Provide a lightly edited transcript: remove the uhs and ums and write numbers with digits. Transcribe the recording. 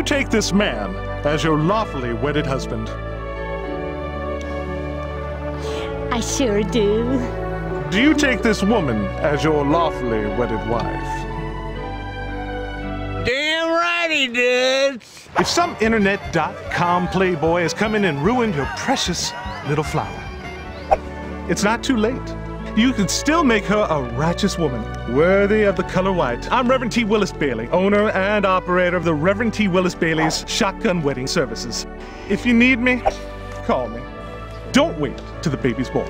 take this man as your lawfully wedded husband? I sure do. Do you take this woman as your lawfully wedded wife? Damn right he does. If some internet.com playboy has come in and ruined your precious little flower, it's not too late. You can still make her a righteous woman, worthy of the color white. I'm Reverend T. Willis Bailey, owner and operator of the Reverend T. Willis Bailey's Shotgun Wedding Services. If you need me, call me. Don't wait till the baby's born.